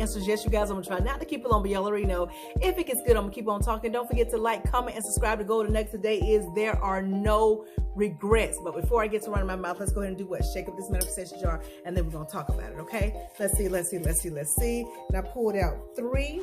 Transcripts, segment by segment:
and suggest you guys. I'm gonna try not to keep it long, but y'all already know if it gets good, I'm gonna keep on talking. Don't forget to like, comment, and subscribe. To go to the next today is there are no regrets. But before I get to running my mouth, let's go ahead and do what? Shake up this manifestation jar, and then we're gonna talk about it, okay? Let's see. And I pulled out 3,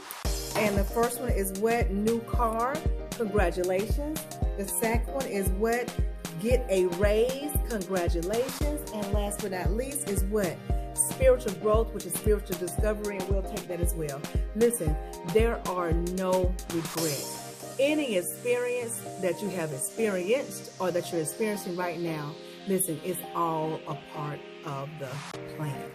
and the first one is what? New car. Congratulations. The second one is what? Get a raise. Congratulations. And last but not least is what? Spiritual growth, which is spiritual discovery, and we'll take that as well. Listen, there are no regrets. Any experience that you have experienced or that you're experiencing right now, listen, it's all a part of the plan.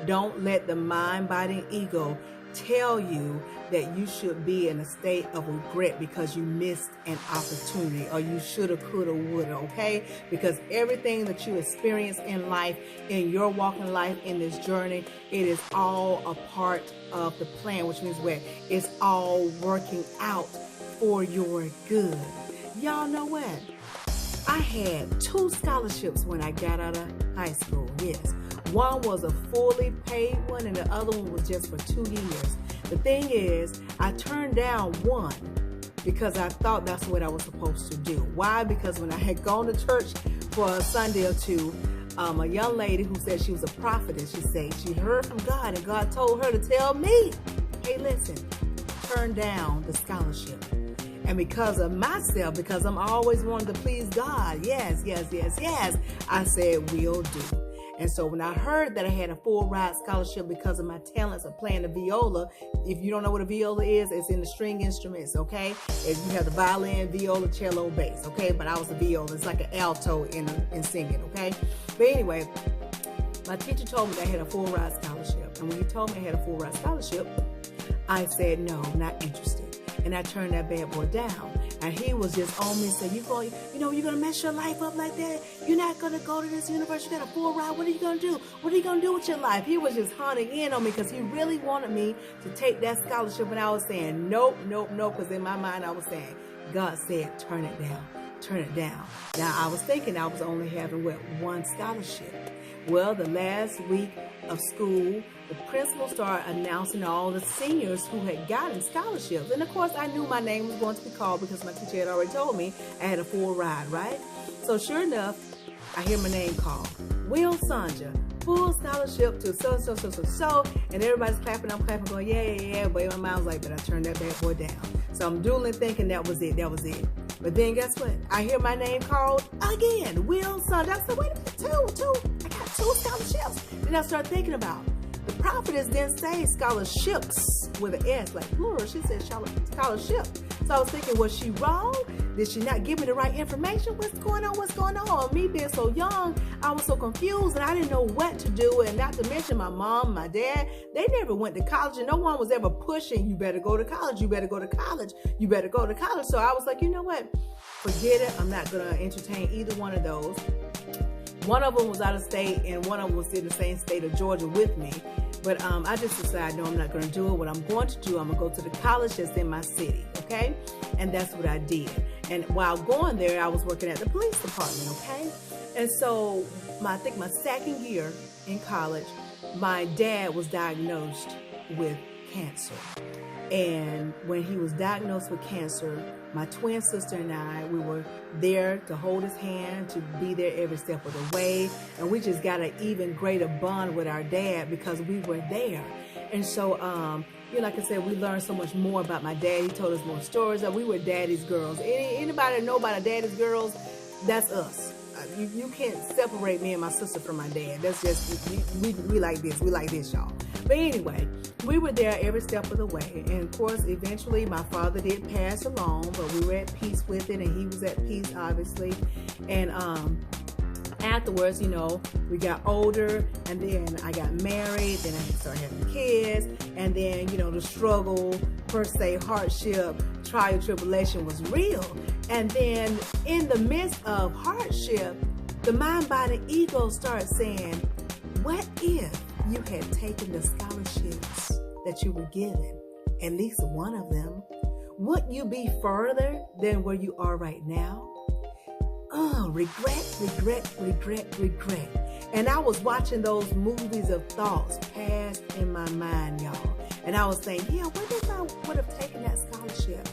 Don't let the mind-biting ego tell you that you should be in a state of regret because you missed an opportunity, or you shoulda, coulda, woulda, okay? Because everything that you experience in life, in your walk in life, in this journey, it is all a part of the plan, which means what? It's all working out for your good. Y'all know what? I had 2 scholarships when I got out of high school, yes. One was a fully paid one, and the other one was just for 2 years. The thing is, I turned down one because I thought that's what I was supposed to do. Why? Because when I had gone to church for a Sunday or two, a young lady who said she was a prophetess, she said she heard from God, and God told her to tell me, hey, listen, turn down the scholarship. And because of myself, because I'm always wanting to please God, yes, I said, will do. And so when I heard that I had a full ride scholarship because of my talents of playing the viola, if you don't know what a viola is, it's in the string instruments, okay? If you have the violin, viola, cello, bass, okay? But I was a viola. It's like an alto in singing, okay? But anyway, my teacher told me that I had a full ride scholarship. And when he told me I had a full ride scholarship, I said, no, not interested. And I turned that bad boy down. And he was just on me and said, you're going to mess your life up like that? You're not going to go to this university. You got a full ride. What are you going to do? What are you going to do with your life? He was just honing in on me because he really wanted me to take that scholarship. And I was saying, nope. Because in my mind, I was saying, God said, turn it down. Now, I was thinking I was only having, one scholarship. Well, the last week of school, the principal started announcing all the seniors who had gotten scholarships. And of course, I knew my name was going to be called because my teacher had already told me I had a full ride, right? So sure enough, I hear my name called. Will Sanja, full scholarship to so. And everybody's clapping, I'm clapping, going, yeah. But in my mind, I was like, but I turned that bad boy down. So I'm dueling thinking that was it. But then guess what? I hear my name called again, Will Sanja. I said, wait a minute, two. I got 2 scholarships. Then I started thinking about the prophetess didn't say scholarships with an S, like plural. She said scholarship. So I was thinking, was she wrong? Did she not give me the right information? What's going on? Me being so young, I was so confused and I didn't know what to do. And not to mention my mom, my dad, they never went to college and no one was ever pushing, you better go to college, you better go to college. So I was like, you know what? Forget it. I'm not going to entertain either one of those. One of them was out of state and one of them was in the same state of Georgia with me. But I just decided, no, I'm not going to do it. What I'm going to do, I'm going to go to the college that's in my city, okay? And that's what I did. And while going there, I was working at the police department, okay? And so I think my second year in college, my dad was diagnosed with cancer. And when he was diagnosed with cancer, my twin sister and I, we were there to hold his hand, to be there every step of the way. And we just got an even greater bond with our dad because we were there. And so, like I said, we learned so much more about my dad. He told us more stories. We were daddy's girls. Anybody that know about our daddy's girls, that's us. You can't separate me and my sister from my dad. That's just, we like this. We like this, y'all. But anyway, we were there every step of the way. And of course, eventually my father did pass along, but we were at peace with it. And he was at peace, obviously. And afterwards, we got older. And then I got married. Then I started having kids. And then, the struggle, per se, hardship, trial, tribulation was real. And then in the midst of hardship, the mind, body, ego started saying, what if you had taken the scholarships that you were given, at least one of them, would you be further than where you are right now? Oh, regret. And I was watching those movies of thoughts pass in my mind, y'all. And I was saying, yeah, what if I would have taken that scholarship?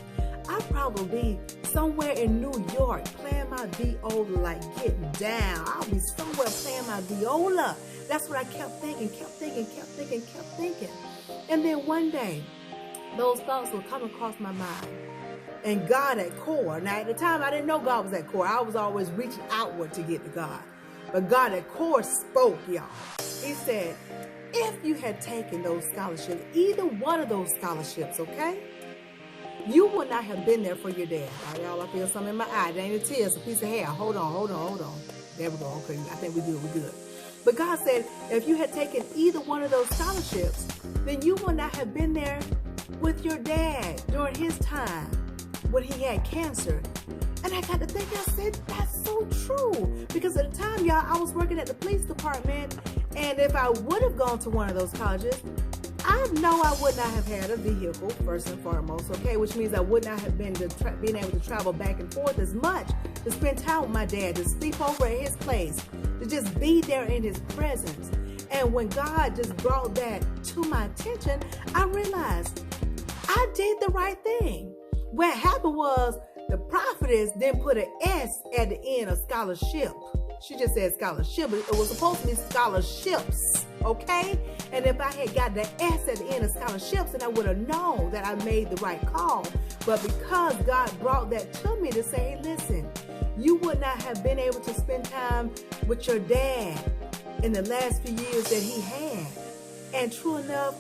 I'd probably be somewhere in New York playing my viola, like getting down. I'll be somewhere playing my viola. That's what I kept thinking. And then one day, those thoughts would come across my mind. And God at core. Now, at the time, I didn't know God was at core. I was always reaching outward to get to God. But God at core spoke, y'all. He said, if you had taken those scholarships, either one of those scholarships, okay, you would not have been there for your dad. All right, y'all, I feel something in my eye. It ain't a tear, it's a piece of hair. Hold on. There we go. Okay, I think we're good. But God said, if you had taken either one of those scholarships, then you would not have been there with your dad during his time when he had cancer. And I got to think, I said, that's so true. Because at the time, y'all, I was working at the police department. And if I would have gone to one of those colleges, I know I would not have had a vehicle, first and foremost, okay? Which means I would not have been being able to travel back and forth as much, to spend time with my dad, to sleep over at his place, to just be there in his presence. And when God just brought that to my attention, I realized I did the right thing. What happened was the prophetess didn't put an S at the end of scholarship. She just said scholarship. It was supposed to be scholarships, okay? And if I had got the S at the end of scholarships, then I would have known that I made the right call. But because God brought that to me to say, hey, listen, you would not have been able to spend time with your dad in the last few years that he had. And true enough,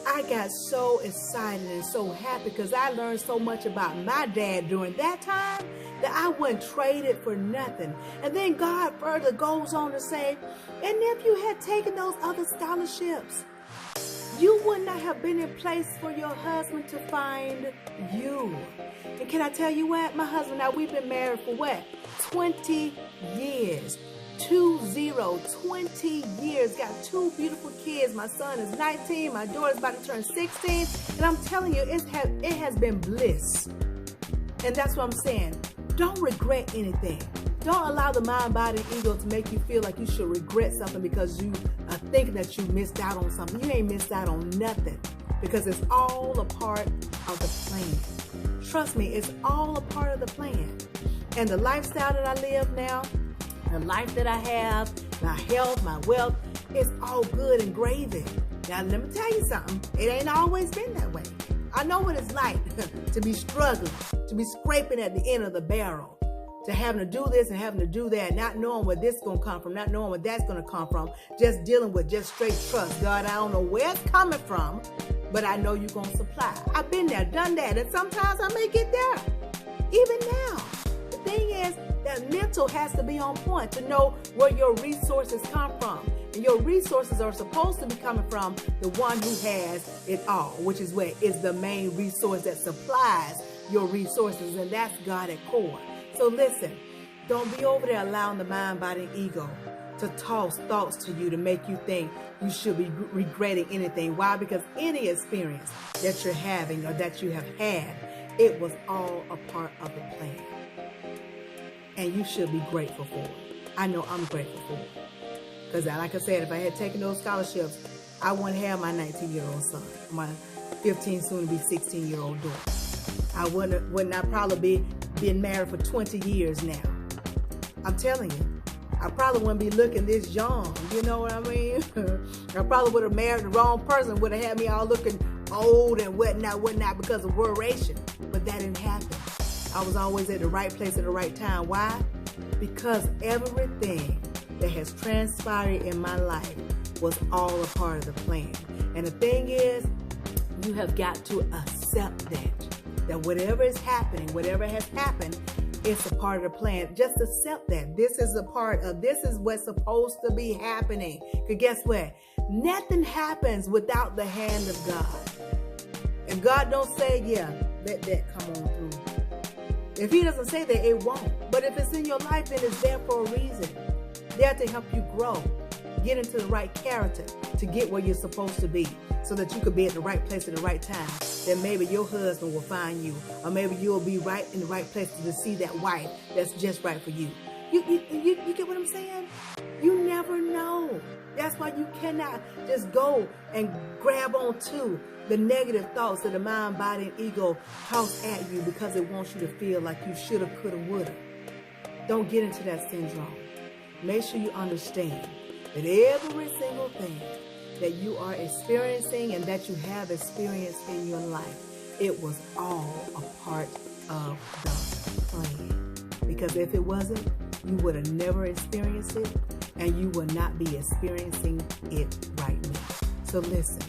I got so excited and so happy because I learned so much about my dad during that time that I wouldn't trade it for nothing. And then God further goes on to say, and if you had taken those other scholarships, you would not have been in place for your husband to find you. And can I tell you what? My husband and I, we've been married for what? 20 years. 20 years, got 2 beautiful kids. My son is 19, my daughter's about to turn 16, and I'm telling you, it has been bliss. And that's what I'm saying. Don't regret anything. Don't allow the mind, body, and ego to make you feel like you should regret something because you are thinking that you missed out on something. You ain't missed out on nothing because it's all a part of the plan. Trust me, it's all a part of the plan. And the lifestyle that I live now, the life that I have, my health, my wealth, it's all good and gravy. Now, let me tell you something. It ain't always been that way. I know what it's like to be struggling, to be scraping at the end of the barrel, to having to do this and having to do that, not knowing where this is going to come from, not knowing where that's going to come from, just dealing with just straight trust. God, I don't know where it's coming from, but I know you're going to supply. I've been there, done that, and sometimes I may get there. Even now. The thing is, that mental has to be on point to know where your resources come from. And your resources are supposed to be coming from the one who has it all, which is what is the main resource that supplies your resources, and that's God at core. So listen, don't be over there allowing the mind, body, and ego to toss thoughts to you to make you think you should be regretting anything. Why? Because any experience that you're having or that you have had, it was all a part of the plan. And you should be grateful for it. I know I'm grateful for it. Because like I said, if I had taken those scholarships, I wouldn't have my 19-year-old son, my 15, soon to be 16-year-old daughter. I would not probably been married for 20 years now. I'm telling you, I probably wouldn't be looking this young. You know what I mean? I probably would have married the wrong person, would have had me all looking old and whatnot because of worration. But that didn't happen. I was always at the right place at the right time. Why? Because everything that has transpired in my life was all a part of the plan. And the thing is, you have got to accept that whatever is happening, whatever has happened, it's a part of the plan. Just accept that. This is what's supposed to be happening. Because guess what? Nothing happens without the hand of God. If God don't say, yeah, let that come on through. If he doesn't say that, it won't. But if it's in your life, then it's there for a reason. There to help you grow, get into the right character, to get where you're supposed to be, so that you could be at the right place at the right time. Then maybe your husband will find you, or maybe you'll be right in the right place to see that wife that's just right for you. You get what I'm saying? You never know. That's why you cannot just go and grab onto the negative thoughts that the mind, body, and ego toss at you because it wants you to feel like you shoulda, coulda, woulda. Don't get into that syndrome. Make sure you understand that every single thing that you are experiencing and that you have experienced in your life, it was all a part of the plan. Because if it wasn't, you would have never experienced it, and you will not be experiencing it right now. So listen,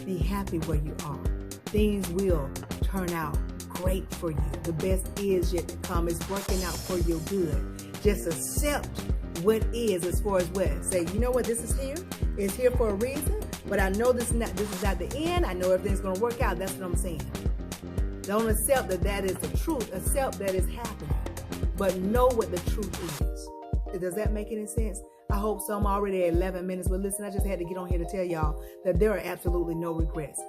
be happy where you are. Things will turn out great for you. The best is yet to come. It's working out for your good. Just accept what is as far as what. Say, you know what, this is here. It's here for a reason, but I know this is not the end. I know everything's going to work out. That's what I'm saying. Don't accept that is the truth. Accept that it's happening, but know what the truth is. Does that make any sense? I hope so. I'm already at 11 minutes, but listen, I just had to get on here to tell y'all that there are absolutely no regrets.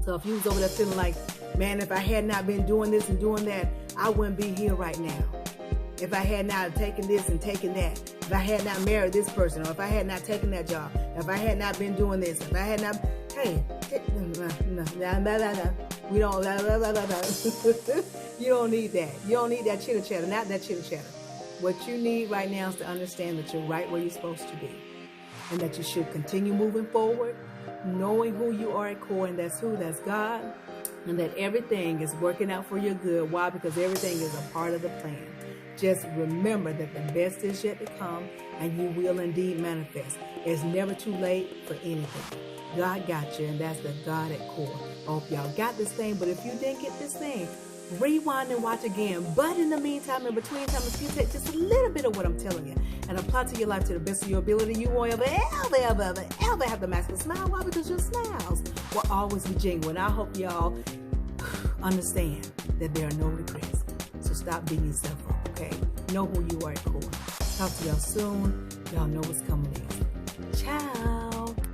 So if you was over there feeling like, man, if I had not been doing this and doing that, I wouldn't be here right now. If I had not taken this and taken that, if I had not married this person, or if I had not taken that job, if I had not been doing this, if I had not, hey, we don't, you don't need that. You don't need that chitter chatter, not that chitter chatter. What you need right now is to understand that you're right where you're supposed to be, and that you should continue moving forward, knowing who you are at core, and that's God, and that everything is working out for your good. Why? Because everything is a part of the plan. Just remember that the best is yet to come, and you will indeed manifest. It's never too late for anything. God got you, and that's the God at core. I hope y'all got this thing, but if you didn't get this thing, rewind and watch again. But in the meantime, in between time, if you take just a little bit of what I'm telling you and apply to your life to the best of your ability, you won't ever have the mask of smile. Why? Because your smiles will always be genuine. I hope y'all understand that there are no regrets. So stop beating yourself up, okay? Know who you are at core. Talk to y'all soon. Y'all know what's coming in. Ciao.